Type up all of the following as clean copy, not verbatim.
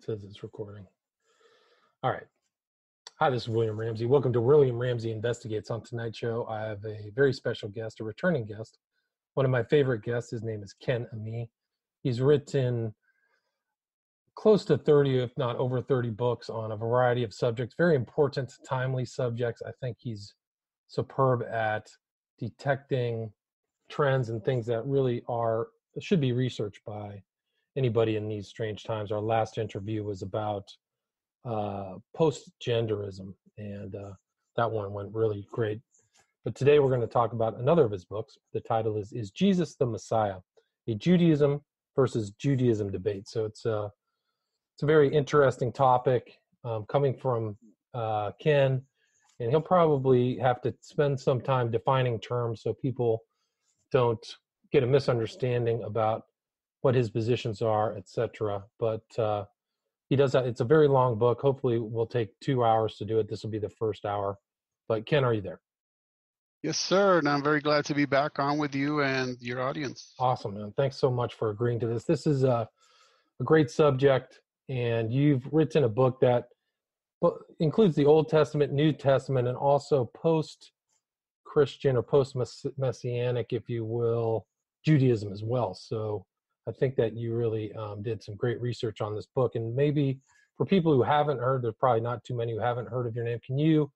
says it's recording. All right. Hi, this is William Ramsey. Welcome to William Ramsey Investigates. On tonight's show, I have a very special guest, a returning guest. One of my favorite guests. His name is Ken Ammi. He's written close to 30, if not over 30 books on a variety of subjects, very important, timely subjects. I think he's superb at detecting trends and things that really should be researched by anybody in these strange times. Our last interview was about post-genderism, and that one went really great. But today we're going to talk about another of his books. The title is Jesus the Messiah? A Judaism versus Judaism Debate. So it's a very interesting topic coming from Ken, and he'll probably have to spend some time defining terms so people don't get a misunderstanding about what his positions are, etc. But he does that. It's a very long book. Hopefully we'll take 2 hours to do it. This will be the first hour. But Ken, are you there? Yes, sir. And I'm very glad to be back on with you and your audience. Awesome, man. Thanks so much for agreeing to this. This is a great subject, and you've written a book that includes the Old Testament, New Testament, and also post-Christian or post-Messianic, if you will, Judaism as well. So I think that you really did some great research on this book. And maybe for people who haven't heard, there's probably not too many who haven't heard of your name. Can you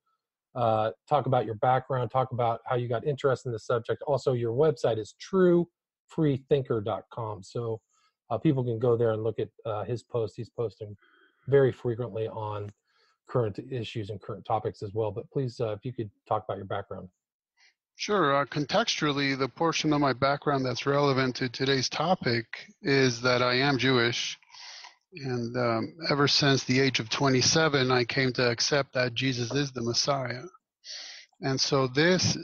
talk about your background, talk about how you got interested in the subject? Also, your website is truefreethinker.com. So people can go there and look at his posts. He's posting very frequently on current issues and current topics as well. But please, if you could talk about your background. Sure. Contextually, the portion of my background that's relevant to today's topic is that I am Jewish. And ever since the age of 27, I came to accept that Jesus is the Messiah. And so this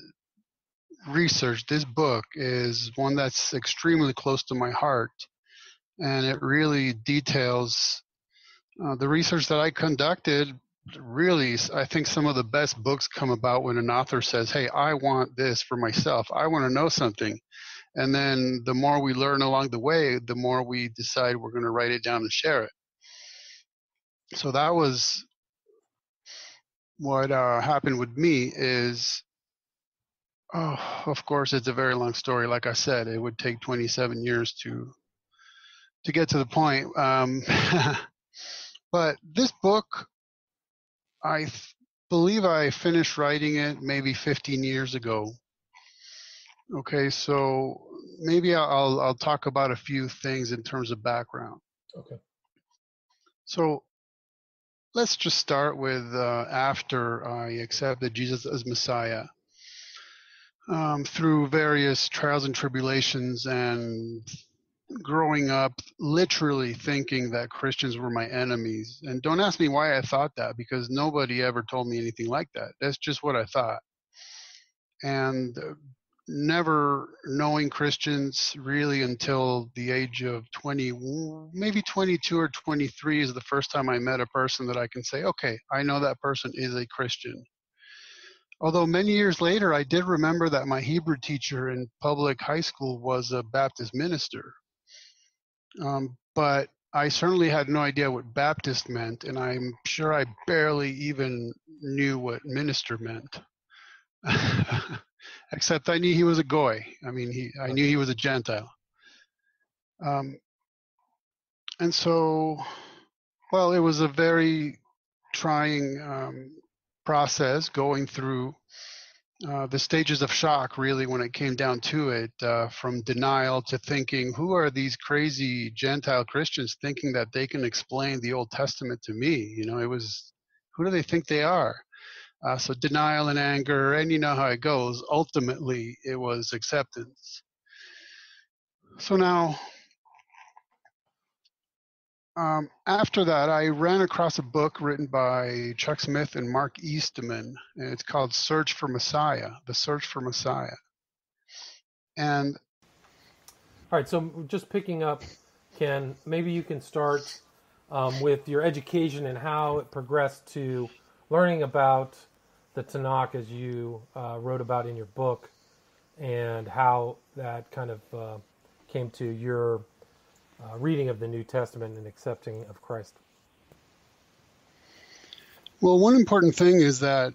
research, this book, is one that's extremely close to my heart. And it really details the research that I conducted. Really, I think some of the best books come about when an author says, hey, I want this for myself. I want to know something. And then the more we learn along the way, the more we decide we're going to write it down and share it. So that was what happened with me is, of course, it's a very long story. Like I said, it would take 27 years to get to the point. But this book, I believe I finished writing it maybe 15 years ago. Okay, so maybe I'll talk about a few things in terms of background. Okay. So let's just start with after I accepted Jesus as Messiah. Through various trials and tribulations and growing up literally thinking that Christians were my enemies. And don't ask me why I thought that, because nobody ever told me anything like that. That's just what I thought. And never knowing Christians really until the age of 20, maybe 22 or 23 is the first time I met a person that I can say, okay, I know that person is a Christian. Although many years later, I did remember that my Hebrew teacher in public high school was a Baptist minister. But I certainly had no idea what Baptist meant, and I'm sure I barely even knew what minister meant. Except I knew he was a goy. I mean, I knew he was a Gentile. And so, well, it was a very trying process going through the stages of shock, really, when it came down to it, from denial to thinking, who are these crazy Gentile Christians thinking that they can explain the Old Testament to me? You know, it was, who do they think they are? So denial and anger, and you know how it goes. Ultimately, it was acceptance. So now, after that, I ran across a book written by Chuck Smith and Mark Eastman, and it's called Search for Messiah, The Search for Messiah. And all right, so just picking up, Ken, maybe you can start with your education and how it progressed to learning about the Tanakh, as you wrote about in your book, and how that kind of came to your reading of the New Testament and accepting of Christ. Well, one important thing is that,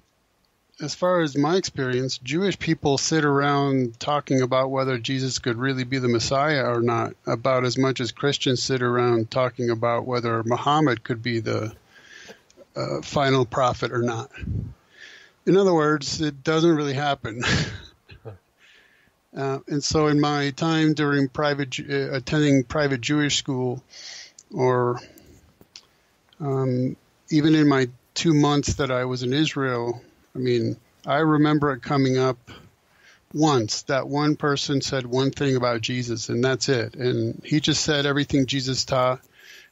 as far as my experience, Jewish people sit around talking about whether Jesus could really be the Messiah or not, about as much as Christians sit around talking about whether Muhammad could be the final prophet or not. In other words, it doesn't really happen. And so in my time during attending private Jewish school, or even in my 2 months that I was in Israel, I mean, I remember it coming up once that one person said one thing about Jesus, and that's it. And he just said everything Jesus taught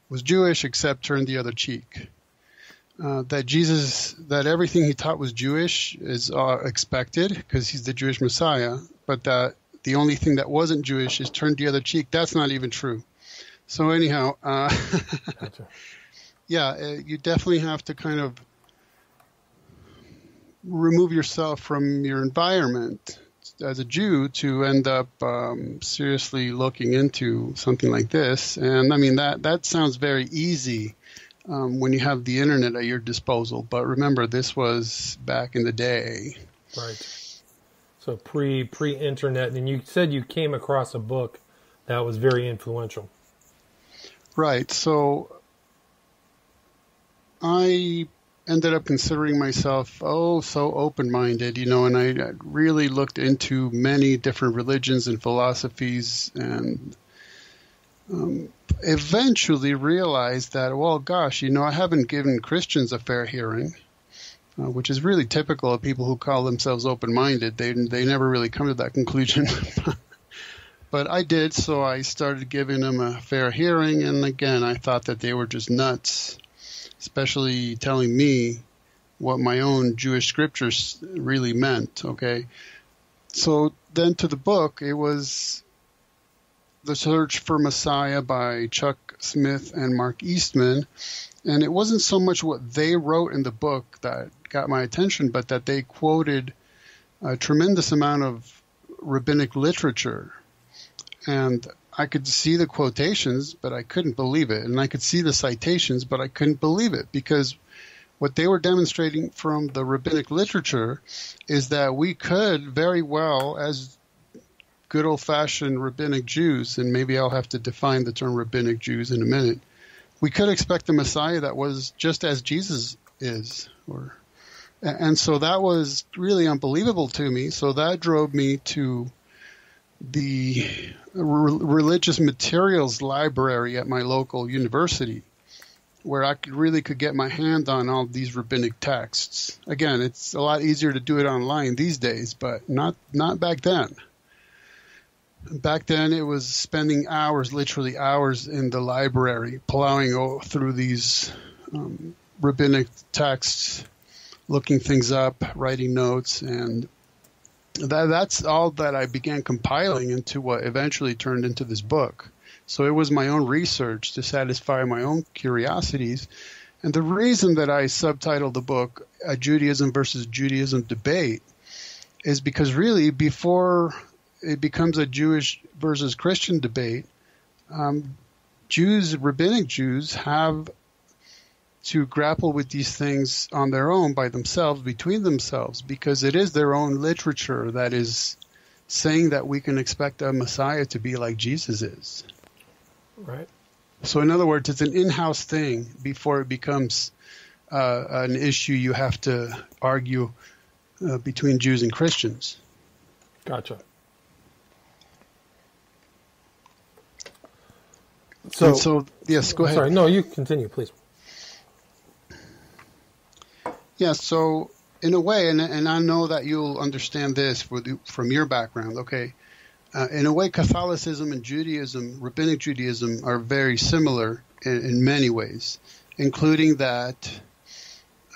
was Jewish except turn the other cheek. That everything he taught was Jewish is expected because he's the Jewish Messiah, but that the only thing that wasn't Jewish is turn the other cheek. That's not even true. So anyhow, Gotcha. Yeah, you definitely have to kind of remove yourself from your environment as a Jew to end up seriously looking into something like this. And I mean, that sounds very easy when you have the internet at your disposal. But remember, this was back in the day. Right. So pre-internet, and you said you came across a book that was very influential. Right. So I ended up considering myself, so open-minded, and I really looked into many different religions and philosophies, and eventually realized that, well, gosh, I haven't given Christians a fair hearing, which is really typical of people who call themselves open-minded. They never really come to that conclusion. But I did, so I started giving them a fair hearing, and again, I thought that they were just nuts, especially telling me what my own Jewish scriptures really meant, okay? So then to the book, it was The Search for Messiah by Chuck Smith and Mark Eastman, and it wasn't so much what they wrote in the book that got my attention, but that they quoted a tremendous amount of rabbinic literature. And I could see the quotations, but I couldn't believe it. And I could see the citations, but I couldn't believe it, because what they were demonstrating from the rabbinic literature is that we could very well, as good old-fashioned rabbinic Jews, and maybe I'll have to define the term rabbinic Jews in a minute, we could expect a Messiah that was just as Jesus is. And so that was really unbelievable to me. So that drove me to the religious materials library at my local university, where I could get my hand on all these rabbinic texts. Again, it's a lot easier to do it online these days, but not back then. Back then, it was spending hours, literally hours, in the library, plowing through these rabbinic texts, looking things up, writing notes, and that's all that I began compiling into what eventually turned into this book. So it was my own research to satisfy my own curiosities. And the reason that I subtitled the book A Judaism versus Judaism Debate is because really, before it becomes a Jewish versus Christian debate, rabbinic Jews have to grapple with these things on their own, by themselves, between themselves, because it is their own literature that is saying that we can expect a Messiah to be like Jesus is. Right. So in other words, it's an in-house thing before it becomes an issue you have to argue between Jews and Christians. Gotcha. So yes, go ahead. Sorry, no, you continue, please. Yeah, so in a way, and I know that you'll understand this from your background, okay? In a way, Catholicism and Judaism, rabbinic Judaism, are very similar in many ways, including that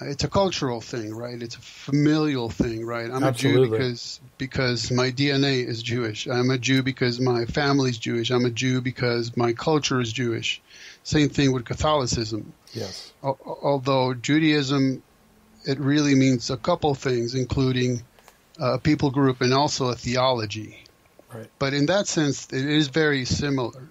it's a cultural thing, right? It's a familial thing, right? I'm Absolutely. a Jew because my DNA is Jewish. I'm a Jew because my family's Jewish. I'm a Jew because my culture is Jewish. Same thing with Catholicism. Yes. Although Judaism, it really means a couple things, including a people group and also a theology. Right. But in that sense, it is very similar.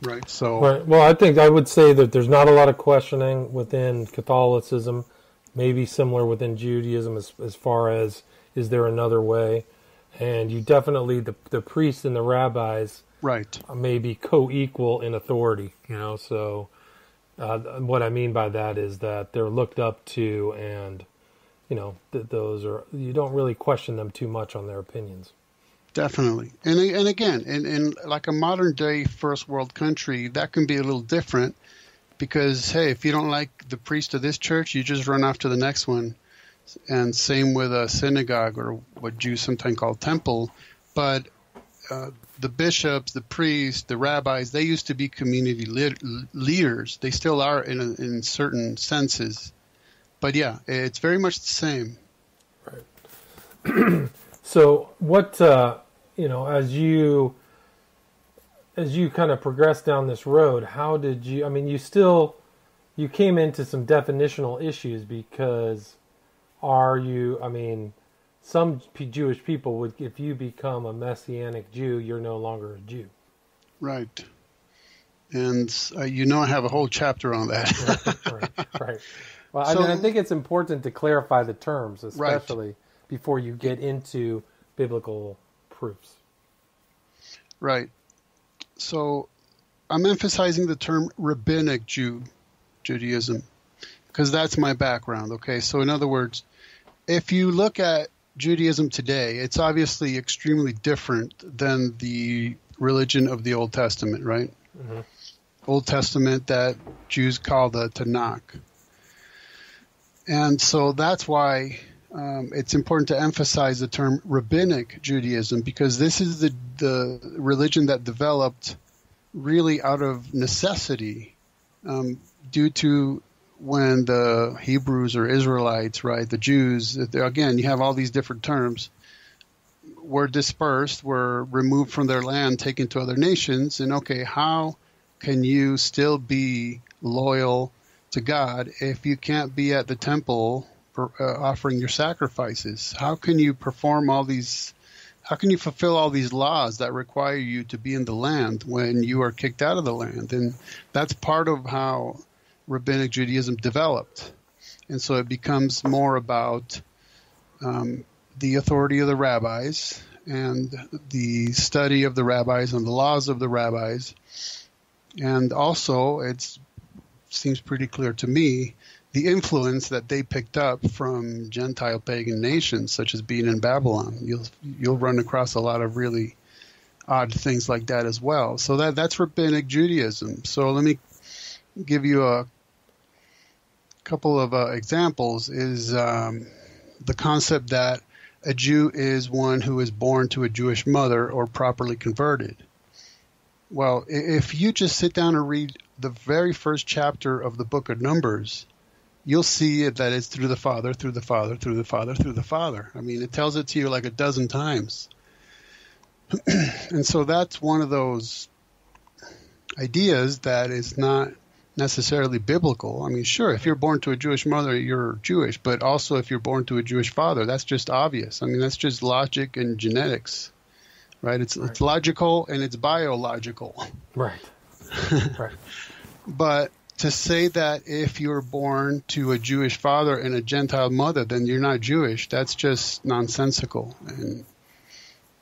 right? So, Right. Well, I think I would say that there's not a lot of questioning within Catholicism, maybe similar within Judaism as far as is there another way? And you definitely, the priests and the rabbis right. may be co-equal in authority, so what I mean by that is that they're looked up to, and, those are, you don't really question them too much on their opinions. Definitely. And again, in like a modern day first world country, that can be a little different because, hey, if you don't like the priest of this church, you just run off to the next one. And same with a synagogue, or what Jews sometimes call temple. But the bishops, the priests, the rabbis, they used to be community leaders. They still are in certain senses. But yeah, it's very much the same. Right. So what, as you kind of progress down this road, how did you, you came into some definitional issues because some Jewish people would, if you become a Messianic Jew, you're no longer a Jew. Right. And I have a whole chapter on that. Right. Well, I think it's important to clarify the terms, especially before you get into biblical proofs. Right. So I'm emphasizing the term rabbinic Judaism, because that's my background, okay? So in other words, if you look at Judaism today, it's obviously extremely different than the religion of the Old Testament, right? Mm-hmm. Old Testament that Jews call the Tanakh. And so that's why it's important to emphasize the term rabbinic Judaism, because this is the religion that developed really out of necessity due to when the Hebrews or Israelites, right, the Jews, again, you have all these different terms, were dispersed, were removed from their land, taken to other nations. And okay, how can you still be loyal to God if you can't be at the temple offering your sacrifices? How can you perform all these, how can you fulfill all these laws that require you to be in the land when you are kicked out of the land? And that's part of how Rabbinic Judaism developed. And so it becomes more about the authority of the rabbis and the study of the rabbis and the laws of the rabbis. And also, it seems pretty clear to me, the influence that they picked up from Gentile pagan nations, such as being in Babylon. You'll run across a lot of really odd things like that as well. So that's Rabbinic Judaism. So let me give you a couple of examples. Is the concept that a Jew is one who is born to a Jewish mother or properly converted. Well, if you just sit down and read the very first chapter of the book of Numbers, you'll see that it's through the Father, through the Father, through the Father, through the Father. I mean, it tells it to you like a dozen times. And so that's one of those ideas that is not necessarily biblical. I mean, sure, if you're born to a Jewish mother, you're Jewish, but also if you're born to a Jewish father, that's just obvious. I mean, that's just logic and genetics, right? It's logical and it's biological. Right. Right. But to say that if you're born to a Jewish father and a Gentile mother, then you're not Jewish, that's just nonsensical.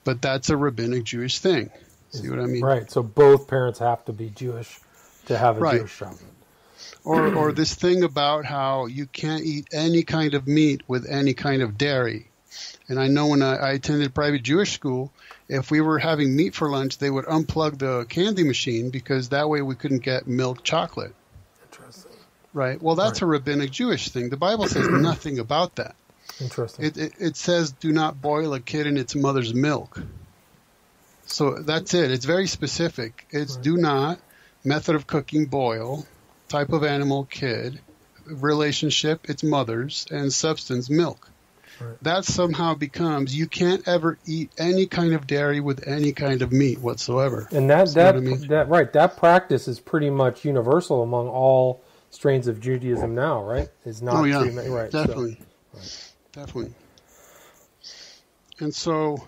But that's a rabbinic Jewish thing. See what I mean? Right. So both parents have to be Jewish to have a Jewish child. Or this thing about how you can't eat any kind of meat with any kind of dairy. And I know when I attended private Jewish school, if we were having meat for lunch, they would unplug the candy machine because that way we couldn't get milk chocolate. Interesting. Right. Well, that's a rabbinic Jewish thing. The Bible says nothing about that. Interesting. It says do not boil a kid in its mother's milk. So that's it. It's very specific. It's do not, method of cooking, boil, type of animal, kid, relationship, its mother's, and substance, milk. Right. That somehow becomes you can't ever eat any kind of dairy with any kind of meat whatsoever. And that practice is pretty much universal among all strains of Judaism now, right? It's not right. Definitely. Definitely. And so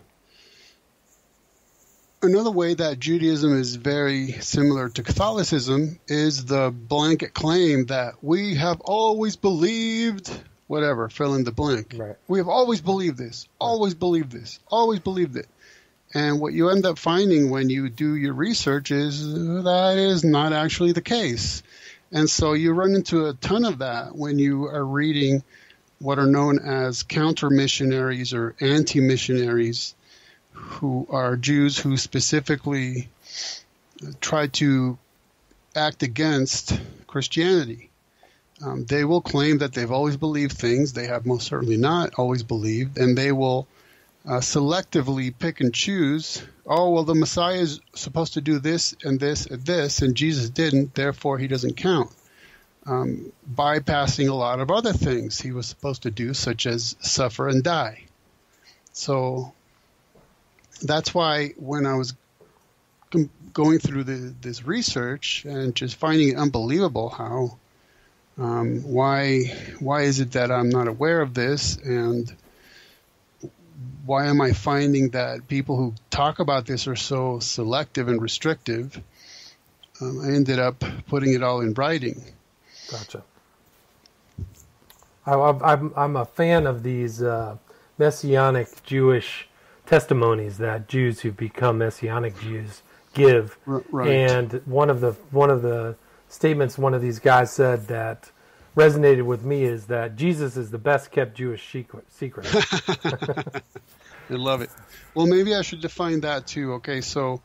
Another way that Judaism is very similar to Catholicism is the blanket claim that we have always believed, whatever, fill in the blank. Right. We have always believed this, always believed this, always believed it. And what you end up finding when you do your research is that is not actually the case. And so you run into a ton of that when you are reading what are known as counter-missionaries or anti-missionaries, who are Jews who specifically try to act against Christianity. They will claim that they've always believed things they have most certainly not always believed, and they will selectively pick and choose. Oh, well, the Messiah is supposed to do this and this and this, and Jesus didn't, therefore he doesn't count. Bypassing a lot of other things he was supposed to do, such as suffer and die. So that's why when I was going through this research and just finding it unbelievable how why is it that I'm not aware of this, and why am I finding that people who talk about this are so selective and restrictive, I ended up putting it all in writing. Gotcha. I'm a fan of these Messianic Jewish testimonies that Jews who've become Messianic Jews give. Right. And one of the statements one of these guys said that resonated with me is that Jesus is the best kept Jewish secret. I love it. Well, maybe I should define that too. Okay, so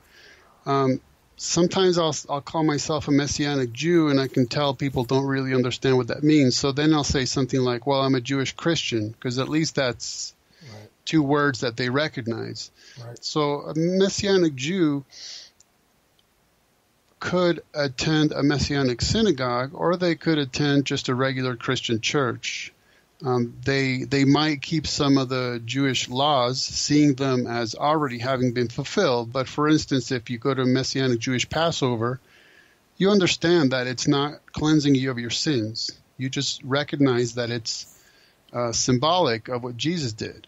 sometimes I'll call myself a Messianic Jew, and I can tell people don't really understand what that means. So then I'll say something like, well, I'm a Jewish Christian, because at least that's Right. two words that they recognize. Right. So a Messianic Jew could attend a Messianic synagogue, or they could attend just a regular Christian church. They might keep some of the Jewish laws, seeing them as already having been fulfilled. But for instance, if you go to a Messianic Jewish Passover, you understand that it's not cleansing you of your sins. You just recognize that it's symbolic of what Jesus did.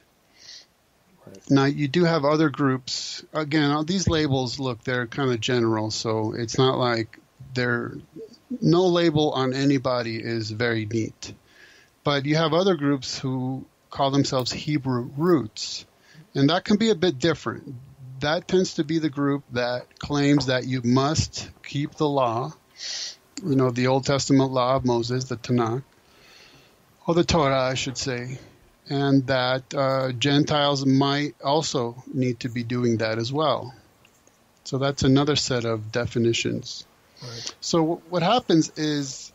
Right. Now, you do have other groups. Again, these labels, look, they're kind of general, so it's not like no label on anybody is very neat. But you have other groups who call themselves Hebrew roots, and that can be a bit different. That tends to be the group that claims that you must keep the law, the Old Testament law of Moses, the Tanakh, or the Torah, I should say, and that Gentiles might also need to be doing that as well. So that's another set of definitions. Right. So what happens is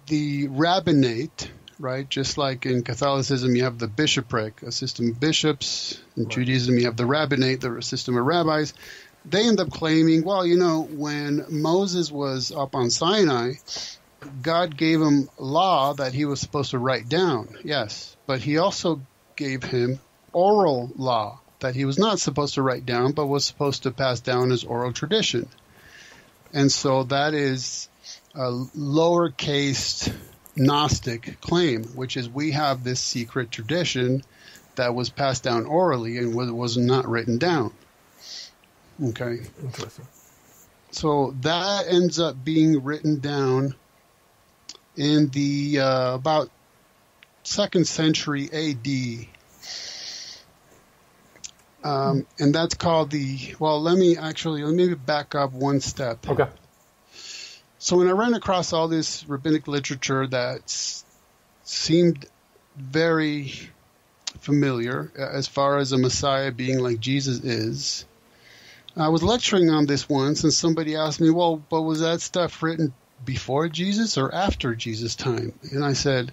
the rabbinate, right, just like in Catholicism you have the bishopric, a system of bishops. In right. Judaism you have the rabbinate, the system of rabbis. They end up claiming, well, when Moses was up on Sinai, God gave him law that he was supposed to write down, yes, but he also gave him oral law that he was not supposed to write down, but was supposed to pass down as oral tradition. And so that is a lowercase Gnostic claim, which is we have this secret tradition that was passed down orally and was not written down. Okay. Interesting. So that ends up being written down in the about 2nd century A.D. And that's called let me back up one step. Okay. So when I ran across all this rabbinic literature that seemed very familiar as far as a Messiah being like Jesus is, I was lecturing on this once, and somebody asked me, well, but was that stuff written before Jesus or after Jesus' time? And I said,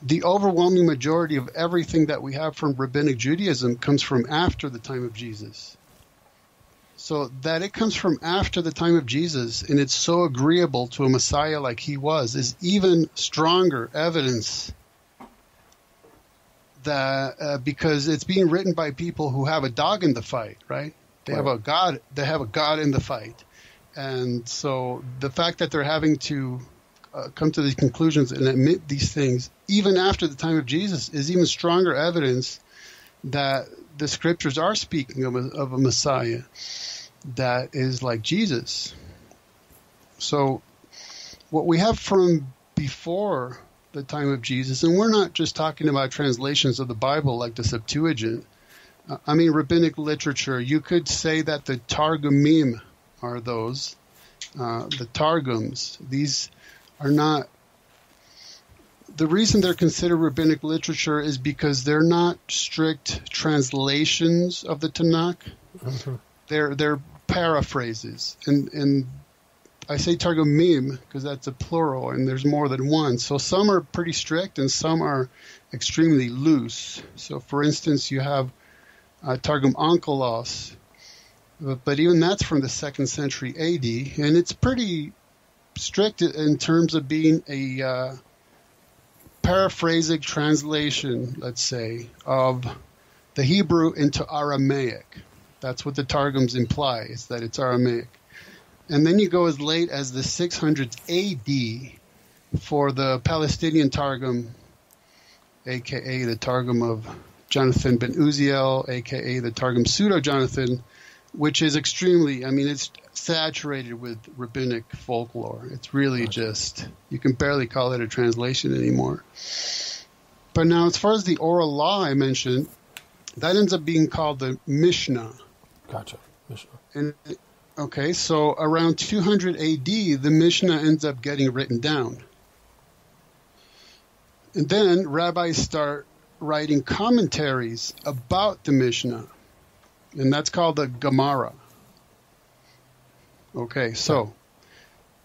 the overwhelming majority of everything that we have from rabbinic Judaism comes from after the time of Jesus. So that it comes from after the time of Jesus, and it's so agreeable to a Messiah like he was, is even stronger evidence that because it's being written by people who have a dog in the fight, right? They have a God. They have a God in the fight, and so the fact that they're having to come to these conclusions and admit these things even after the time of Jesus is even stronger evidence that the scriptures are speaking of a Messiah that is like Jesus. So what we have from before the time of Jesus, and we're not just talking about translations of the Bible like the Septuagint. I mean, rabbinic literature, you could say that the Targumim are those, the Targums. These are not, the reason they're considered rabbinic literature is because they're not strict translations of the Tanakh. Mm-hmm. They're paraphrases. And I say Targumim because that's a plural and there's more than one. So some are pretty strict and some are extremely loose. So for instance, you have Targum Onkelos, but even that's from the 2nd century AD, and it's pretty strict in terms of being a paraphrasic translation, let's say, of the Hebrew into Aramaic. That's what the Targums imply, is that it's Aramaic. And then you go as late as the 600s AD for the Palestinian Targum, a.k.a. the Targum of Jonathan ben Uziel, a.k.a. the Targum Pseudo-Jonathan, which is extremely, I mean, it's saturated with rabbinic folklore. It's really just, you can barely call it a translation anymore. But now, as far as the oral law I mentioned, that ends up being called the Mishnah. Gotcha. Mishnah. And okay, so around 200 AD, the Mishnah ends up getting written down. And then rabbis start writing commentaries about the Mishnah, and that's called the Gemara. Okay, so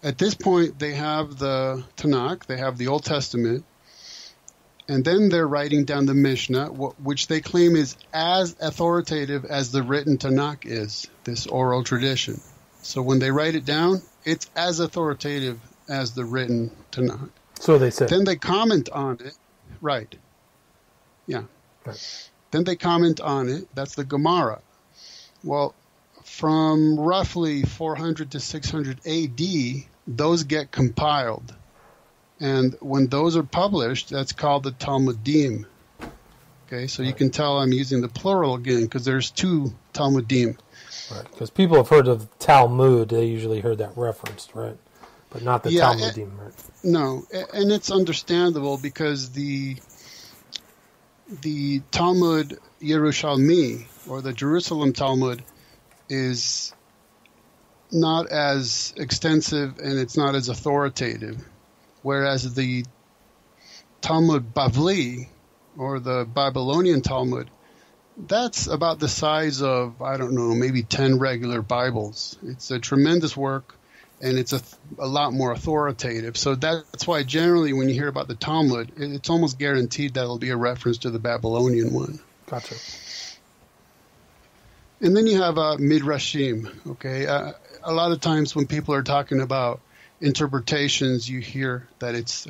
at this point, they have the Tanakh, they have the Old Testament, and then they're writing down the Mishnah, which they claim is as authoritative as the written Tanakh is, this oral tradition. So when they write it down, it's as authoritative as the written Tanakh. So they say. Then they comment on it. Right. Yeah. Right. Then they comment on it. That's the Gemara. Well, from roughly 400 to 600 AD, those get compiled. And when those are published, that's called the Talmudim. Okay, so you can tell I'm using the plural again because there's two Talmudim. Right, because people have heard of Talmud, they usually heard that referenced, right? But not the Talmudim, right? No, and it's understandable because the Talmud Yerushalmi, or the Jerusalem Talmud, is not as extensive and it's not as authoritative. Whereas the Talmud Bavli, or the Babylonian Talmud, that's about the size of, I don't know, maybe 10 regular Bibles. It's a tremendous work, and it's a lot more authoritative. So that's why generally when you hear about the Talmud, it's almost guaranteed that it'll be a reference to the Babylonian one. Gotcha. And then you have Midrashim, okay? A lot of times when people are talking about interpretations, you hear that it's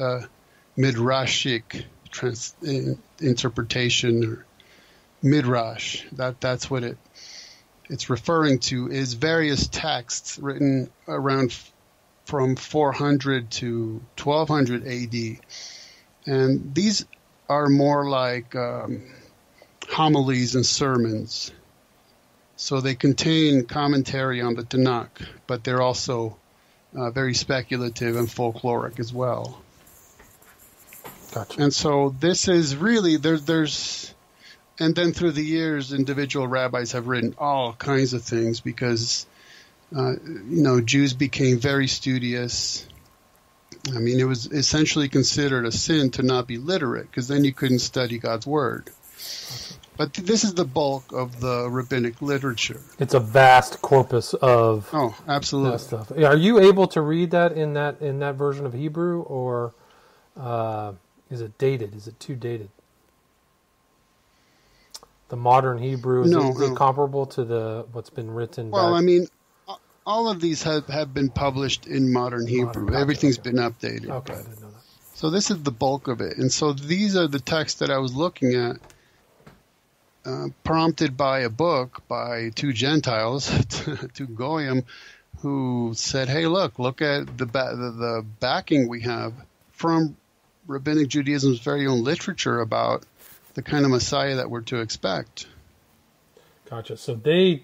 Midrashic interpretation, or Midrash. That's what it's referring to, is various texts written around from 400 to 1200 AD. And these are more like homilies and sermons. So they contain commentary on the Tanakh, but they're also very speculative and folkloric as well. Gotcha. And so this is really, there's, and then through the years, individual rabbis have written all kinds of things because, Jews became very studious. I mean, it was essentially considered a sin to not be literate because then you couldn't study God's word. But this is the bulk of the rabbinic literature. It's a vast corpus of absolutely stuff. Are you able to read that in that version of Hebrew, or is it dated? Is it too dated? The modern Hebrew, is it comparable to what's been written? Well, I mean, all of these have been published in modern Hebrew. Everything's been updated. Okay, I didn't know that. So this is the bulk of it. And so these are the texts that I was looking at, prompted by a book by two Gentiles, two Goyim, who said, hey, look at the backing we have from Rabbinic Judaism's very own literature about the kind of Messiah that we're to expect. Gotcha. So they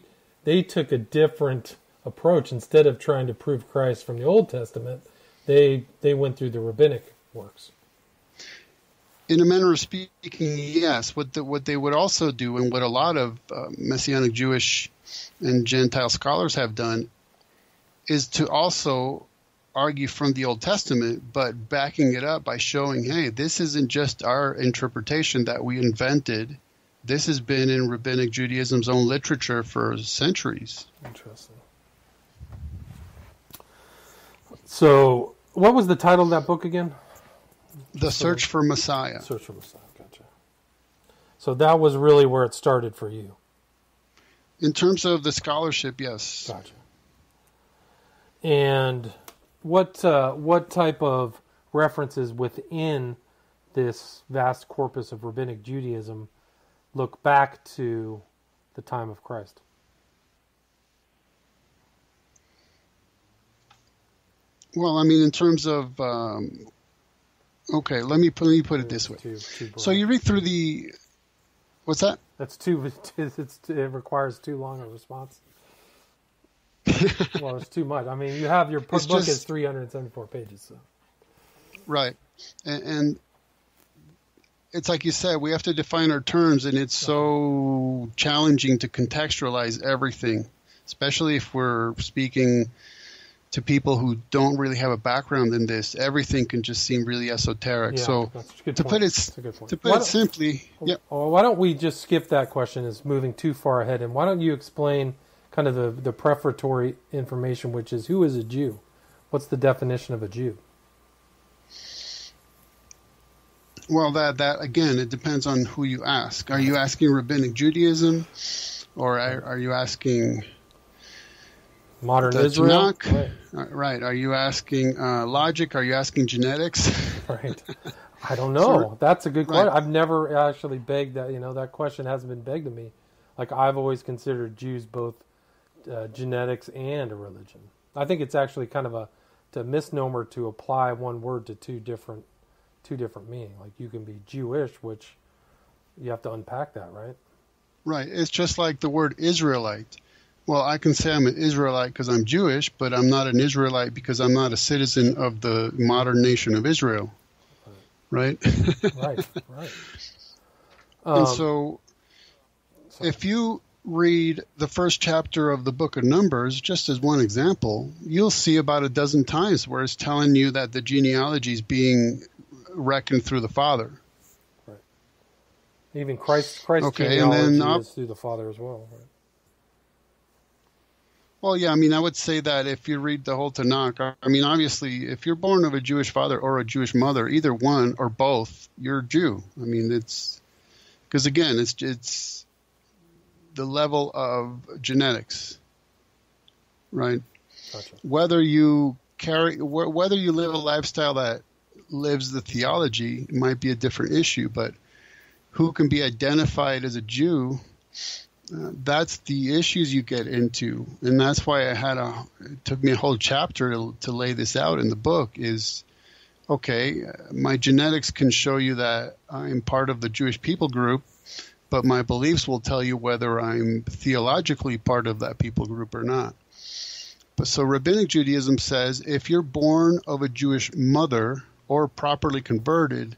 took a different approach. Instead of trying to prove Christ from the Old Testament, they went through the rabbinic works. In a manner of speaking, yes. What they would also do, and what a lot of Messianic Jewish and Gentile scholars have done, is to also argue from the Old Testament, but backing it up by showing, hey, this isn't just our interpretation that we invented. This has been in Rabbinic Judaism's own literature for centuries. Interesting. So, what was the title of that book again? The Search for Messiah. Search for Messiah, gotcha. So that was really where it started for you. In terms of the scholarship, yes. Gotcha. And what type of references within this vast corpus of Rabbinic Judaism look back to the time of Christ? Well, I mean, in terms of okay, let me put it this way. So you read through the, what's that? That's too. It requires too long a response. Well, it's too much. I mean, you have your book is 374 pages. So. Right, and it's like you said, we have to define our terms, and it's so challenging to contextualize everything, especially if we're speaking to people who don't really have a background in this. Everything can just seem really esoteric. Yeah, so to put it simply, yeah. Well, why don't we just skip that question? It's moving too far ahead, and why don't you explain kind of the prefatory information, which is, who is a Jew? What's the definition of a Jew? Well, that again, it depends on who you ask. Are you asking Rabbinic Judaism, or are you asking modern Israel? Right. Are you asking logic? Are you asking genetics? Right. I don't know. That's a good question. I've never actually begged that. That question hasn't been begged to me. Like, I've always considered Jews both genetics and a religion. I think it's actually kind of a misnomer to apply one word to two different meanings. Like, you can be Jewish, which you have to unpack that, right? Right. It's just like the word Israelite. Well, I can say I'm an Israelite because I'm Jewish, but I'm not an Israelite because I'm not a citizen of the modern nation of Israel. Right? Right. And so if you read the first chapter of the book of Numbers, just as one example, you'll see about a dozen times where it's telling you that the genealogy is being reckoned through the Father. Right. Even Christ's genealogy is through the Father as well, right? Well, yeah, I mean, I would say that if you read the whole Tanakh, I mean, obviously, if you're born of a Jewish father or a Jewish mother, either one or both, you're a Jew. I mean, it's because, again, it's the level of genetics, right? Gotcha. Whether you live a lifestyle that lives the theology might be a different issue, but who can be identified as a Jew? That's the issues you get into, and that's why it took me a whole chapter to lay this out in the book. Is okay, my genetics can show you that I'm part of the Jewish people group, but my beliefs will tell you whether I'm theologically part of that people group or not. But so Rabbinic Judaism says if you're born of a Jewish mother or properly converted,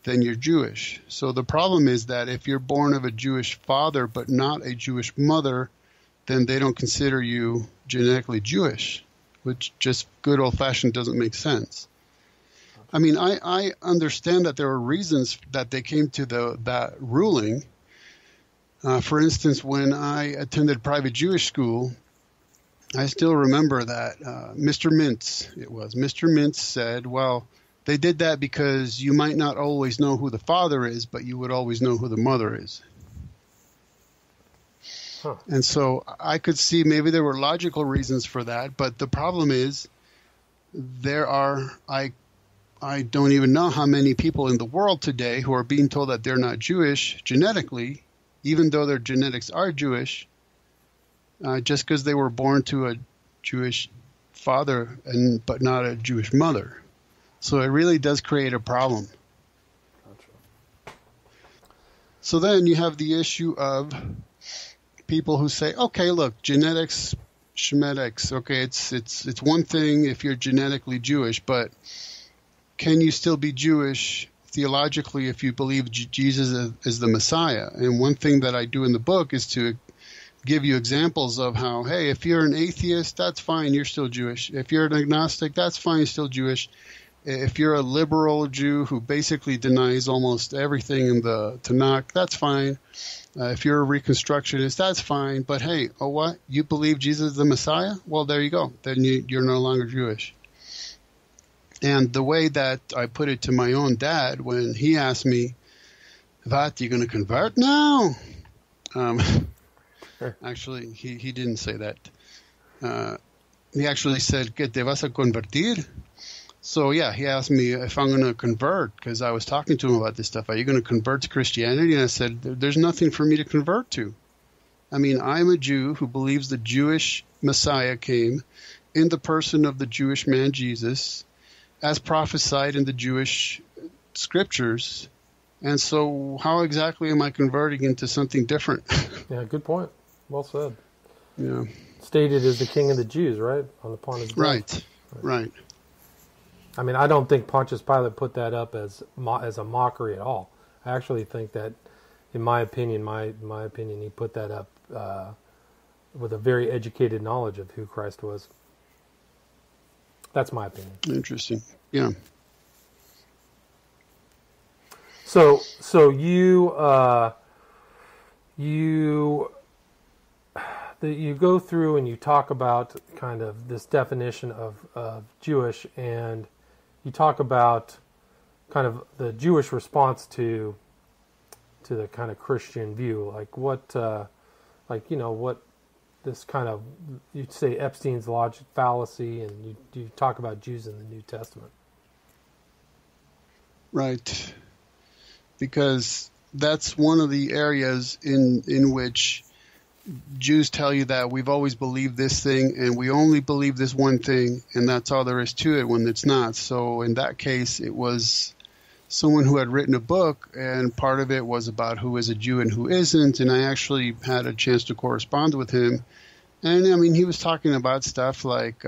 then you're Jewish. So the problem is that if you're born of a Jewish father but not a Jewish mother, then they don't consider you genetically Jewish, which just good old-fashioned doesn't make sense. I mean, I understand that there are reasons that they came to that ruling. For instance, when I attended private Jewish school, I still remember that Mr. Mintz said, well, they did that because you might not always know who the father is, but you would always know who the mother is. Huh. And so I could see maybe there were logical reasons for that, but the problem is I don't even know how many people in the world today who are being told that they're not Jewish genetically, even though their genetics are Jewish, just because they were born to a Jewish father but not a Jewish mother. So it really does create a problem. Gotcha. So then you have the issue of people who say, okay, look, genetics, schmetics, okay, it's one thing if you're genetically Jewish, but can you still be Jewish theologically if you believe Jesus is the Messiah? And one thing that I do in the book is to give you examples of how, hey, if you're an atheist, that's fine, you're still Jewish. If you're an agnostic, that's fine, you're still Jewish. If you're a liberal Jew who basically denies almost everything in the Tanakh, that's fine. If you're a Reconstructionist, that's fine. But hey, oh what? You believe Jesus is the Messiah? Well, there you go. Then you're no longer Jewish. And the way that I put it to my own dad when he asked me, "What, you going to convert now?" Actually, he didn't say that. He actually said, "¿Qué te vas a convertir?" So, yeah, he asked me if I'm going to convert because I was talking to him about this stuff. Are you going to convert to Christianity? And I said, there's nothing for me to convert to. I mean, I'm a Jew who believes the Jewish Messiah came in the person of the Jewish man Jesus, as prophesied in the Jewish scriptures. And so how exactly am I converting into something different? Yeah, good point. Well said. Yeah. Stated as the king of the Jews, right? Upon his death. Right. I mean, I don't think Pontius Pilate put that up as a mockery at all. I actually think that, in my opinion, he put that up with a very educated knowledge of who Christ was. That's my opinion. Interesting. Yeah. So you go through and you talk about kind of this definition of Jewish, and you talk about kind of the Jewish response to the kind of Christian view, like what this kind of, you'd say Epstein's logic fallacy, and you talk about Jews in the New Testament. Right. Because that's one of the areas in which Jews tell you that we've always believed this thing and we only believe this one thing and that's all there is to it, when it's not. So in that case, it was someone who had written a book, and part of it was about who is a Jew and who isn't, and I actually had a chance to correspond with him. And I mean, he was talking about stuff like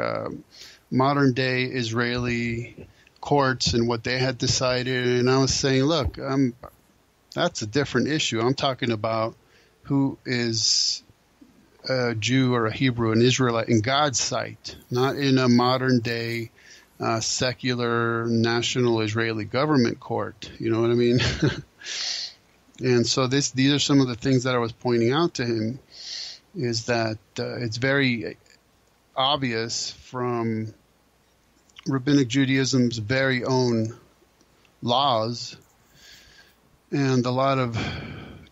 modern day Israeli courts and what they had decided, and I was saying, look, that's a different issue. I'm talking about who is a Jew or a Hebrew, an Israelite in God's sight, not in a modern day secular national Israeli government court. You know what I mean? And so these are some of the things that I was pointing out to him, is that it's very obvious from Rabbinic Judaism's very own laws and a lot of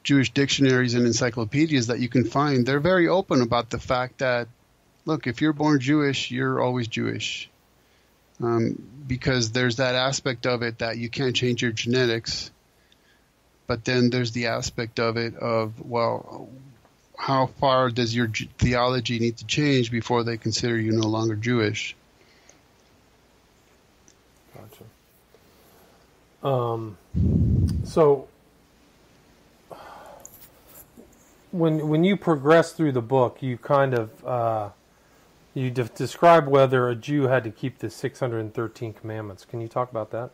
Jewish dictionaries and encyclopedias that you can find, they're very open about the fact that, look, if you're born Jewish, you're always Jewish. Because there's that aspect of it that you can't change your genetics. But then there's the aspect of it of, well, how far does your theology need to change before they consider you no longer Jewish? Gotcha. So when you progress through the book, you kind of you describe whether a Jew had to keep the 613 commandments. Can you talk about that?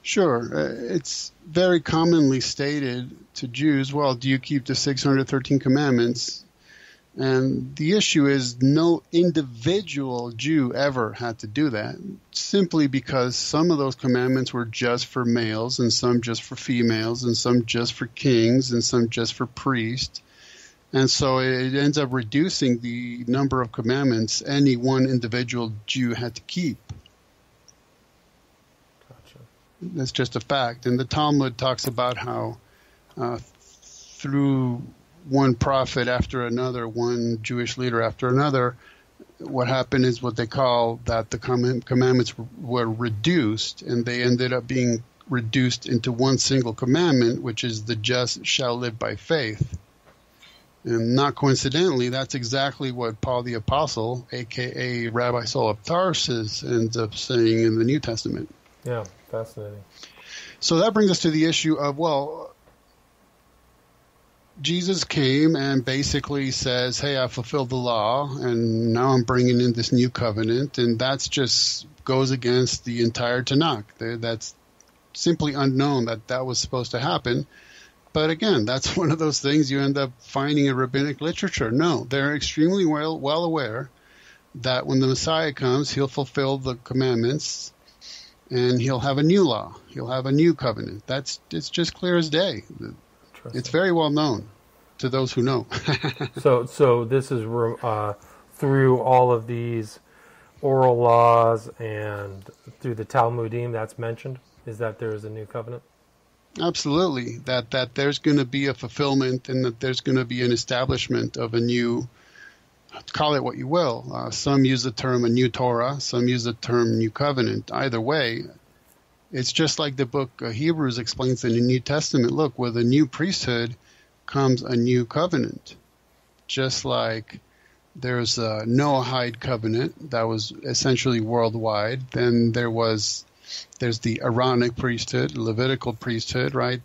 Sure. It's very commonly stated to Jews, well, do you keep the 613 commandments? And the issue is no individual Jew ever had to do that, simply because some of those commandments were just for males and some just for females and some just for kings and some just for priests. And so it ends up reducing the number of commandments any one individual Jew had to keep. Gotcha. That's just a fact. And the Talmud talks about how through one prophet after another, one Jewish leader after another, what happened is what they call that the commandments were reduced, and they ended up being reduced into one single commandment, which is the just shall live by faith. And not coincidentally, that's exactly what Paul the Apostle, a.k.a. Rabbi Saul of Tarsus, ends up saying in the New Testament. Yeah, fascinating. So that brings us to the issue of, well, Jesus came and basically says, hey, I fulfilled the law, and now I'm bringing in this new covenant, and that's just goes against the entire Tanakh. That's simply unknown that was supposed to happen. But again, that's one of those things you end up finding in rabbinic literature. No, they're extremely well aware that when the Messiah comes, he'll fulfill the commandments, and he'll have a new law. He'll have a new covenant. It's just clear as day. It's very well known to those who know. So this is through all of these oral laws and through the Talmudim that's mentioned, is that there is a new covenant? Absolutely. That there's going to be a fulfillment, and that there's going to be an establishment of a new, call it what you will. Some use the term a new Torah. Some use the term new covenant. Either way, it's just like the book Hebrews explains in the New Testament. Look, with a new priesthood comes a new covenant. Just like there's a Noahide covenant that was essentially worldwide. Then there's the Aaronic priesthood, Levitical priesthood, right?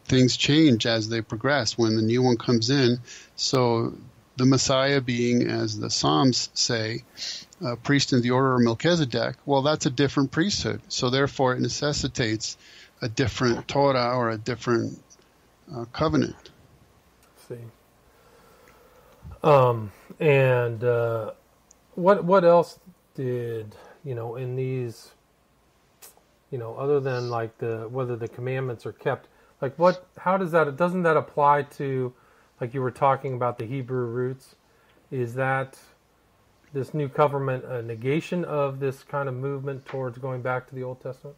Things change as they progress when the new one comes in. So the Messiah being, as the Psalms say, a priest in the order of Melchizedek, well, that's a different priesthood. So therefore it necessitates a different Torah or a different covenant. See. And what else did, in these, other than like whether the commandments are kept, like how doesn't that apply to, like you were talking about the Hebrew roots? Is that this new covenant a negation of this kind of movement towards going back to the Old Testament?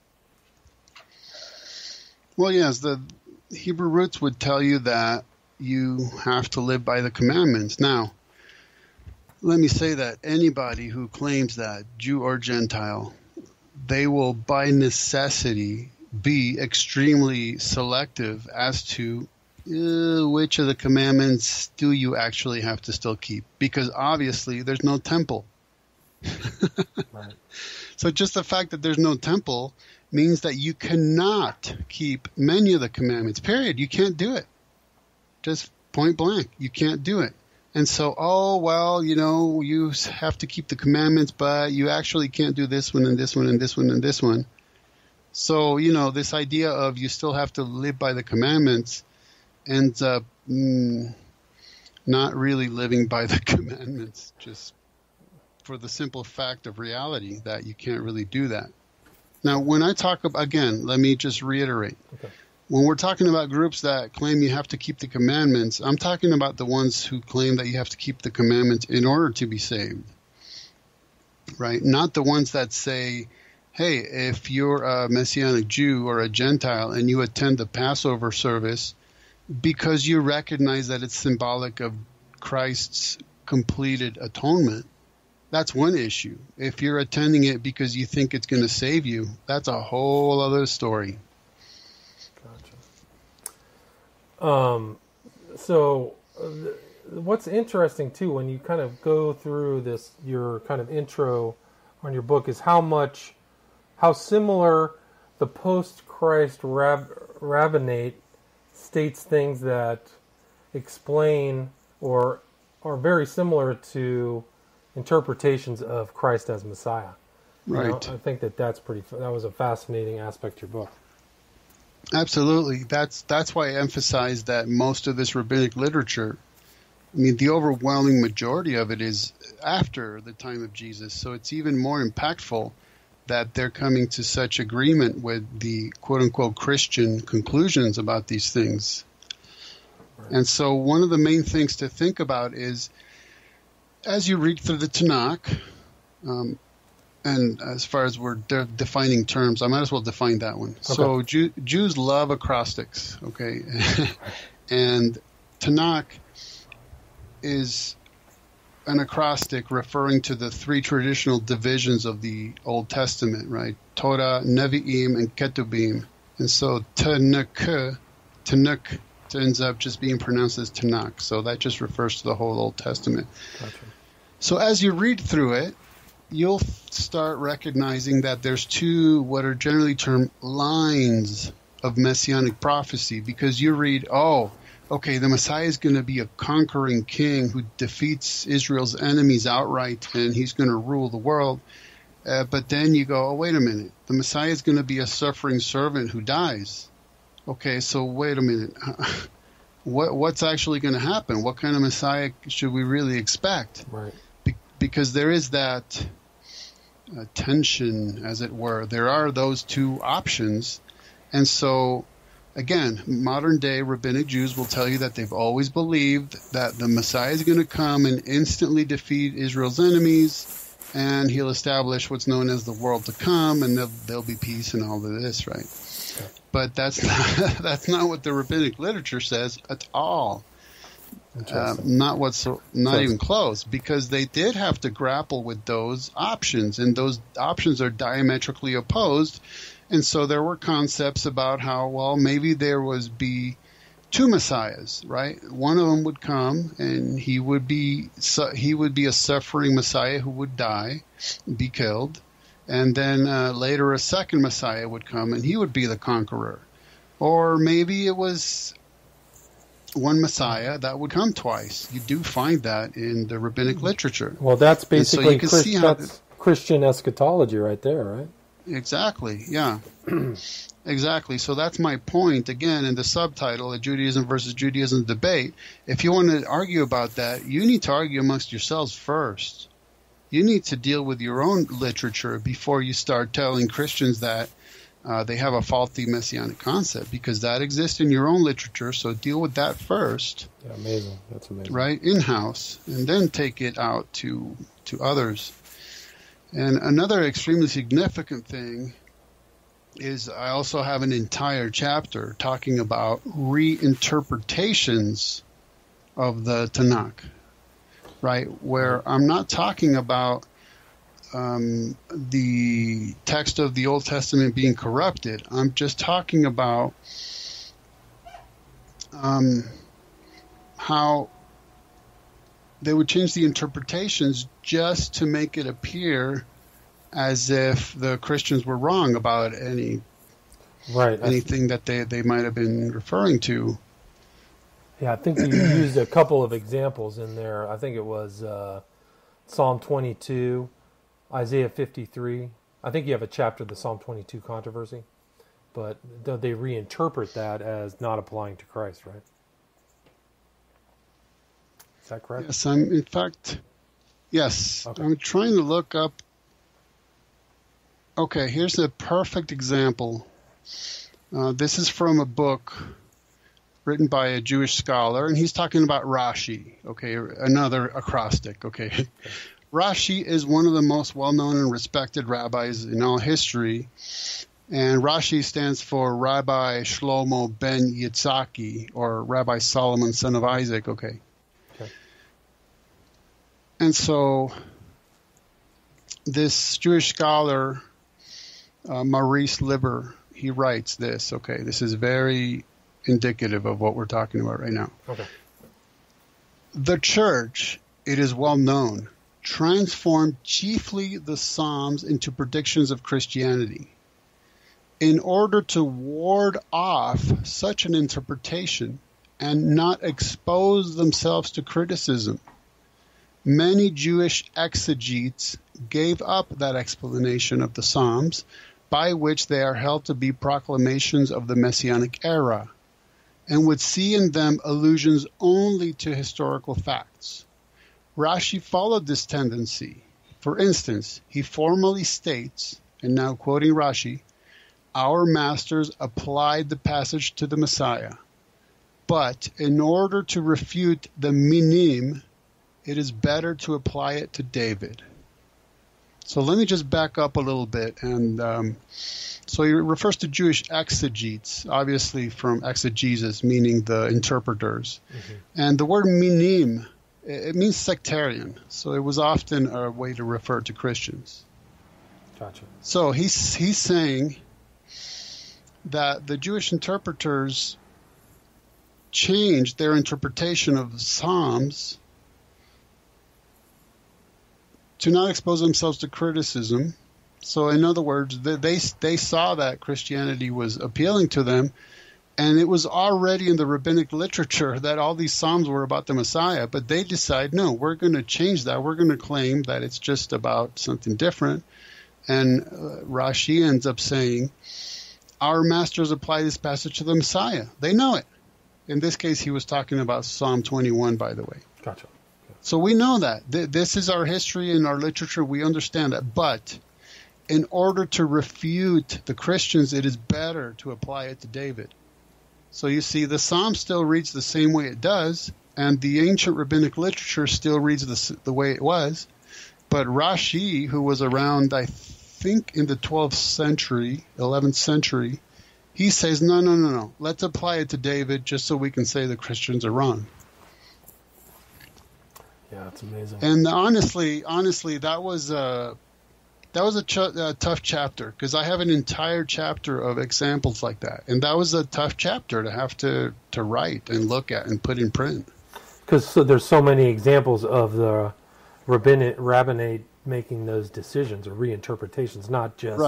Well, yes, the Hebrew roots would tell you that you have to live by the commandments. Now, let me say that anybody who claims that, Jew or Gentile, they will by necessity be extremely selective as to which of the commandments do you actually have to still keep? Because obviously there's no temple. Right. So just the fact that there's no temple means that you cannot keep many of the commandments, period. You can't do it. Just point blank. You can't do it. And so, you have to keep the commandments, but you actually can't do this one and this one and this one and this one. So, this idea of you still have to live by the commandments ends up not really living by the commandments, just for the simple fact of reality that you can't really do that. Now, when I talk about, again, let me just reiterate. Okay. When we're talking about groups that claim you have to keep the commandments, I'm talking about the ones who claim that you have to keep the commandments in order to be saved, right? Not the ones that say, hey, if you're a Messianic Jew or a Gentile and you attend the Passover service because you recognize that it's symbolic of Christ's completed atonement, that's one issue. If you're attending it because you think it's going to save you, that's a whole other story. So what's interesting too, when you kind of go through this, your kind of intro on your book, is how similar the post-Christ rabbinate states things that explain or are very similar to interpretations of Christ as Messiah. Right. I think that was a fascinating aspect of your book. Absolutely. That's why I emphasize that most of this rabbinic literature, the overwhelming majority of it is after the time of Jesus. So it's even more impactful that they're coming to such agreement with the quote-unquote Christian conclusions about these things. Right. And so one of the main things to think about is, as you read through the Tanakh, and as far as we're defining terms, I might as well define that one. Okay. So Jews love acrostics, okay? And Tanakh is an acrostic referring to the three traditional divisions of the Old Testament, right? Torah, Nevi'im, and Ketubim. And so Tanakh ends up just being pronounced as Tanakh. So that just refers to the whole Old Testament. Gotcha. So as you read through it, you'll start recognizing that there's two what are generally termed lines of messianic prophecy, because you read, oh, okay, the Messiah is going to be a conquering king who defeats Israel's enemies outright, and he's going to rule the world. But then you go, oh, wait a minute, the Messiah is going to be a suffering servant who dies. Okay, so wait a minute. What's actually going to happen? What kind of Messiah should we really expect? Right. Because there is that tension, as it were. There are those two options. And so, again, modern-day rabbinic Jews will tell you that they've always believed that the Messiah is going to come and instantly defeat Israel's enemies, and he'll establish what's known as the world to come, and there'll be peace and all of this, right? Okay. But that's not what the rabbinic literature says at all. Not even close, because they did have to grapple with those options, and those options are diametrically opposed. And so there were concepts about how, well, maybe there be two messiahs, right? One of them would come, and he would be a suffering Messiah who would die, be killed, and then later a second Messiah would come, and he would be the conqueror. Or maybe it was one Messiah that would come twice. You do find that in the rabbinic literature. Well, that's basically so Christian eschatology right there, right? Exactly, yeah. Exactly. So that's my point, again, in the subtitle, A Judaism versus Judaism Debate. If you want to argue about that, you need to argue amongst yourselves first. You need to deal with your own literature before you start telling Christians that they have a faulty messianic concept, because that exists in your own literature, so deal with that first. Yeah, amazing. That's amazing. Right, in-house, and then take it out to others. And another extremely significant thing is I also have an entire chapter talking about reinterpretations of the Tanakh, right, where I'm not talking about the text of the Old Testament being corrupted. I'm just talking about how they would change the interpretations just to make it appear as if the Christians were wrong about anything that they might have been referring to. Yeah, I think you used a couple of examples in there. I think it was Psalm 22, Isaiah 53. I think you have a chapter, the Psalm 22 controversy, but they reinterpret that as not applying to Christ, right? Is that correct? Yes. Okay. I'm trying to look up. Okay, here's a perfect example. This is from a book written by a Jewish scholar, and he's talking about Rashi, okay, another acrostic, okay. Rashi is one of the most well-known and respected rabbis in all history, and Rashi stands for Rabbi Shlomo ben Yitzhaki, or Rabbi Solomon, son of Isaac, okay. And so this Jewish scholar, Maurice Liber, he writes this, okay, this is very indicative of what we're talking about right now. Okay. The church, it is well known, transformed chiefly the Psalms into predictions of Christianity. In order to ward off such an interpretation and not expose themselves to criticism, many Jewish exegetes gave up that explanation of the Psalms, by which they are held to be proclamations of the Messianic era, and would see in them allusions only to historical facts. Rashi followed this tendency. For instance, he formally states, and now quoting Rashi, "Our masters applied the passage to the Messiah, but in order to refute the minim, it is better to apply it to David." So let me just back up a little bit. And so he refers to Jewish exegetes, obviously from exegesis, meaning the interpreters. Mm-hmm. And the word minim, it means sectarian. So it was often a way to refer to Christians. Gotcha. So he's saying that the Jewish interpreters changed their interpretation of the Psalms to not expose themselves to criticism, So in other words, they saw that Christianity was appealing to them, and it was already in the rabbinic literature that all these Psalms were about the Messiah, but they decide, no, we're going to change that. We're going to claim that it's just about something different. And Rashi ends up saying, our masters apply this passage to the Messiah. They know it. In this case, he was talking about Psalm 21, by the way. Gotcha. So we know that. This is our history and our literature. We understand that. But in order to refute the Christians, it is better to apply it to David. So you see, the Psalm still reads the same way it does, and the ancient rabbinic literature still reads the way it was. But Rashi, who was around, I think, in the 12th century, 11th century, he says, no. Let's apply it to David just so we can say the Christians are wrong. Yeah, that's amazing. And honestly, that was a tough chapter, because I have an entire chapter of examples like that, and that was a tough chapter to have to write and look at and put in print. Because there's so many examples of the rabbinate making those decisions or reinterpretations, not just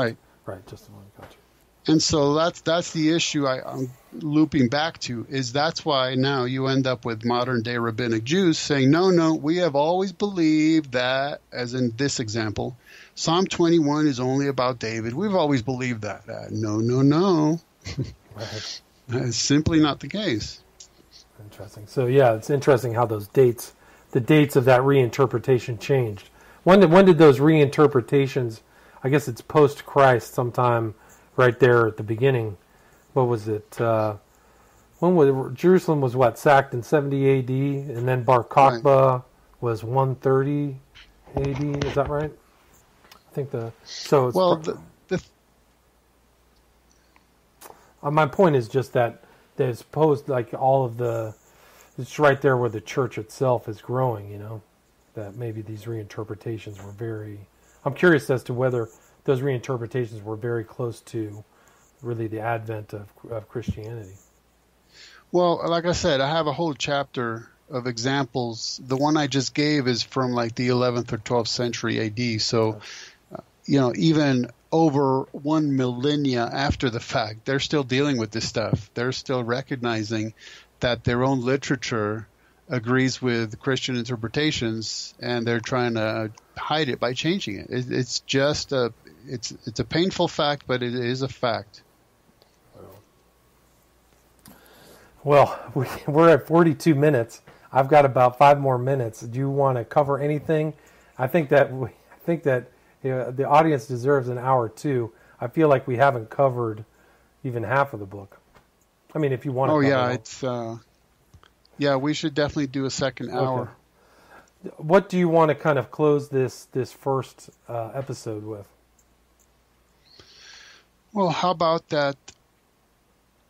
just the one. Gotcha. And so that's the issue I'm looping back to, is that's why now you end up with modern day rabbinic Jews saying, no, we have always believed that, as in this example, Psalm 21 is only about David. We've always believed that. No. Right. It's simply not the case. Interesting. So yeah, it's interesting how the dates of that reinterpretation changed. When did those reinterpretations, I guess it's post-Christ sometime, right there at the beginning. What was it? When was Jerusalem was sacked in 70 A.D. and then Bar Kokhba was 130 A.D. Is that right? I think my point is just that there's all of the. It's right there where the church itself is growing. That maybe these reinterpretations were very. I'm curious as to whether those reinterpretations were very close to really the advent of Christianity. Well, like I said, I have a whole chapter of examples. The one I just gave is from like the 11th or 12th century AD. So, even over 1 millennia after the fact, they're still dealing with this stuff. They're still recognizing that their own literature agrees with Christian interpretations, and they're trying to hide it by changing it. It's just it's a painful fact, but it is a fact. Well, we're at 42 minutes. I've got about 5 more minutes. Do you want to cover anything? I think that the audience deserves an hour too. I feel like we haven't covered even half of the book. I mean, if you want to. Oh yeah, we should definitely do a second hour. Okay. What do you want to kind of close this first episode with? Well, how about that?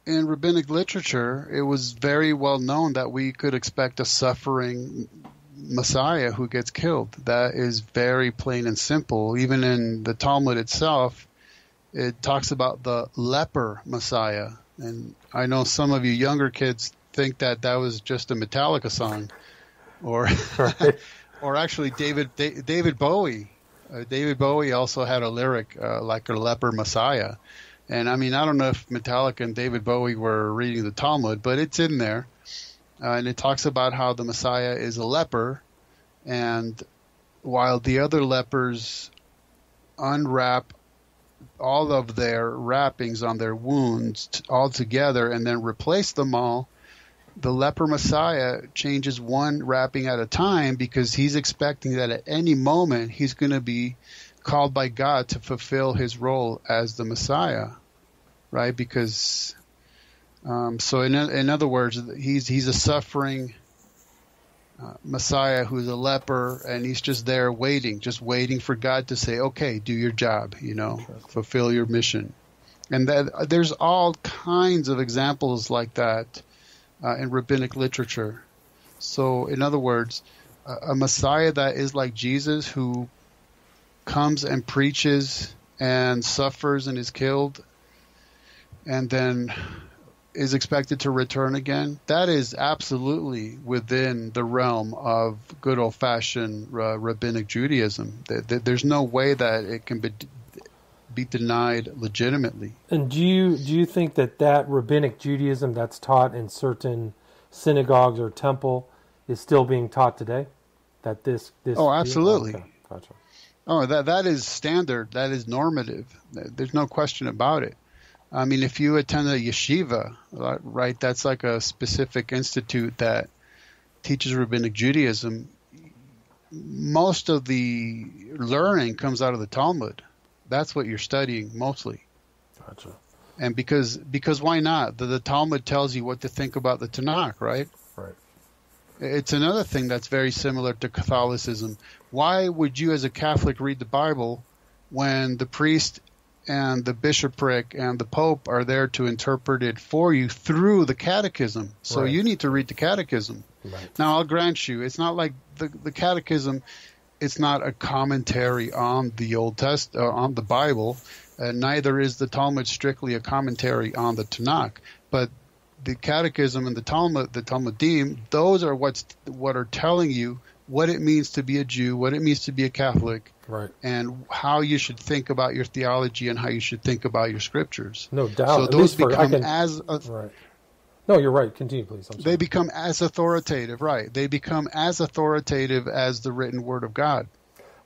In rabbinic literature, it was very well known that we could expect a suffering Messiah who gets killed. That is very plain and simple. Even in the Talmud itself, it talks about the leper Messiah. And I know some of you younger kids think that was just a Metallica song, or or actually David Bowie. David Bowie also had a lyric like a leper Messiah. And I mean, I don't know if Metallica and David Bowie were reading the Talmud, but it's in there. And it talks about how the Messiah is a leper, and while the other lepers unwrap all of their wrappings on their wounds all together and then replace them all, the leper Messiah changes one wrapping at a time, because he's expecting that at any moment he's going to be called by God to fulfill his role as the Messiah, right? Because so in other words, he's a suffering Messiah who's a leper, and he's just there waiting for God to say, okay, do your job, fulfill your mission. And there's all kinds of examples like that in rabbinic literature. So in other words, a Messiah that is like Jesus, who comes and preaches and suffers and is killed and then is expected to return again, that is absolutely within the realm of good old-fashioned rabbinic Judaism. There's no way that it can be be denied legitimately. And do you think that rabbinic Judaism that's taught in certain synagogues or temple is still being taught today? That this Oh, absolutely. Okay, gotcha. Oh, that is standard. That is normative. There's no question about it. I mean, if you attend a yeshiva, right, that's like a specific institute that teaches rabbinic Judaism. Most of the learning comes out of the Talmud. That's what you're studying mostly. Gotcha. And because why not? The Talmud tells you what to think about the Tanakh, right? Right. It's another thing that's very similar to Catholicism. Why would you as a Catholic read the Bible when the priest and the bishopric and the Pope are there to interpret it for you through the catechism? So Right. you need to read the catechism. Right. Now, I'll grant you, it's not like the catechism, it's not a commentary on the Old Testament, on the Bible. Neither is the Talmud strictly a commentary on the Tanakh. But the catechism and the Talmudim, those are what are telling you what it means to be a Jew, what it means to be a Catholic, Right. and how you should think about your theology and how you should think about your scriptures. No doubt. So At those least become right. No, you're right. Continue, please. I'm sorry. they become as authoritative, right? They become as authoritative as the written word of God.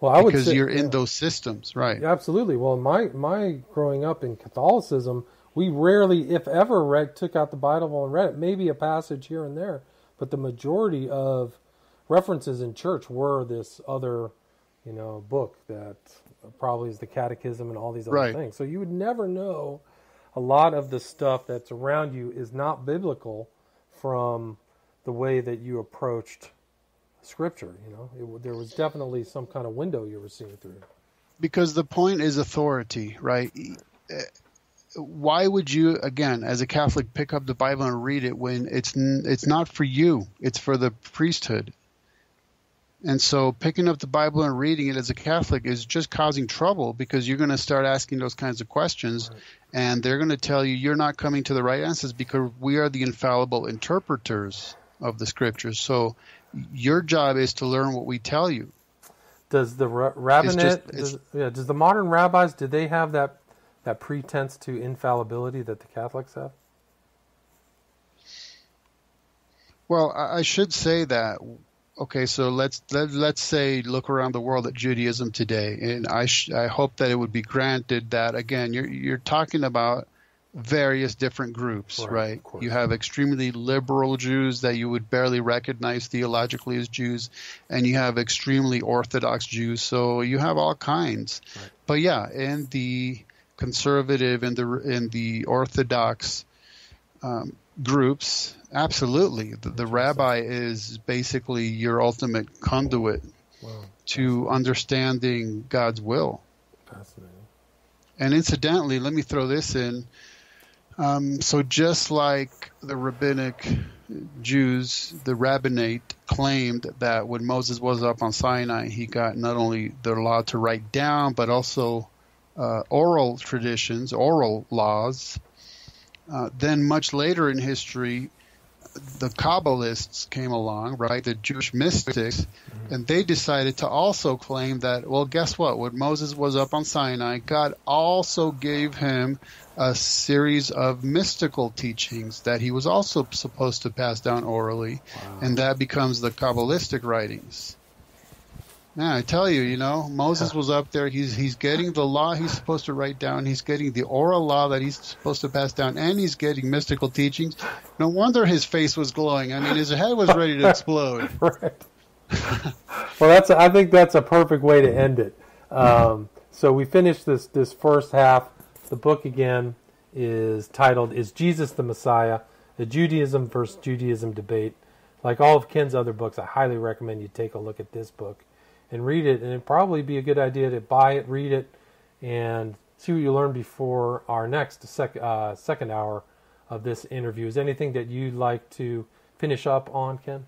Well, I would because say, you're in those systems, right? Yeah, absolutely. Well, my growing up in Catholicism, we rarely, if ever, took out the Bible and read it. Maybe a passage here and there, but the majority of references in church were this other, book that probably is the Catechism and all these other Right. things. So you would never know a lot of the stuff that's around you is not biblical from the way that you approached Scripture. There was definitely some kind of window you were seeing through. Because the point is authority, right? Why would you, again, as a Catholic, pick up the Bible and read it when it's not for you? It's for the priesthood. And so picking up the Bible and reading it as a Catholic is just causing trouble because you're going to start asking those kinds of questions, right. And they're going to tell you you're not coming to the right answers because we are the infallible interpreters of the Scriptures. So your job is to learn what we tell you. Does the rabbinate, does the modern rabbis, do they have that pretense to infallibility that the Catholics have? Well, I should say that. Okay, so let's say look around the world at Judaism today, and I hope that it would be granted that again you're talking about various different groups, right? You have extremely liberal Jews that you would barely recognize theologically as Jews, and you have extremely Orthodox Jews. So you have all kinds. Right. But yeah, in the conservative and in the Orthodox groups, absolutely, the rabbi is basically your ultimate conduit to understanding God's will. Fascinating. And incidentally, let me throw this in. So just like the rabbinic Jews, the rabbinate claimed that when Moses was up on Sinai, he got not only the law to write down, but also oral traditions, oral laws. Then much later in history, the Kabbalists came along, right, the Jewish mystics, and they decided to also claim that, well, guess what? When Moses was up on Sinai, God also gave him a series of mystical teachings that he was also supposed to pass down orally, and that becomes the Kabbalistic writings. Man, I tell you, Moses was up there. He's getting the law he's supposed to write down. He's getting the oral law that he's supposed to pass down, and he's getting mystical teachings. No wonder his face was glowing. I mean, his head was ready to explode. Right. Well, I think that's a perfect way to end it. So we finished this first half. The book again is titled "Is Jesus the Messiah? The Judaism versus Judaism Debate." Like all of Ken's other books, I highly recommend you take a look at this book and read it, and it'd probably be a good idea to buy it, read it, and see what you learn before our next second hour of this interview. Is there anything that you'd like to finish up on, Ken?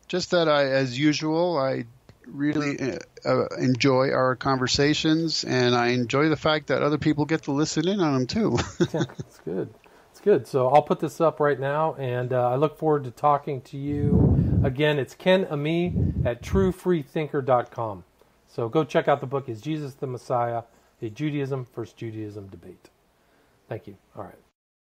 Just that as usual, I really enjoy our conversations, and I enjoy the fact that other people get to listen in on them too. Yeah, it's good. Good. So I'll put this up right now, and I look forward to talking to you again. It's Ken Ammi at truefreethinker.com. So go check out the book, Is Jesus the Messiah? A Judaism versus Judaism Debate. Thank you. All right.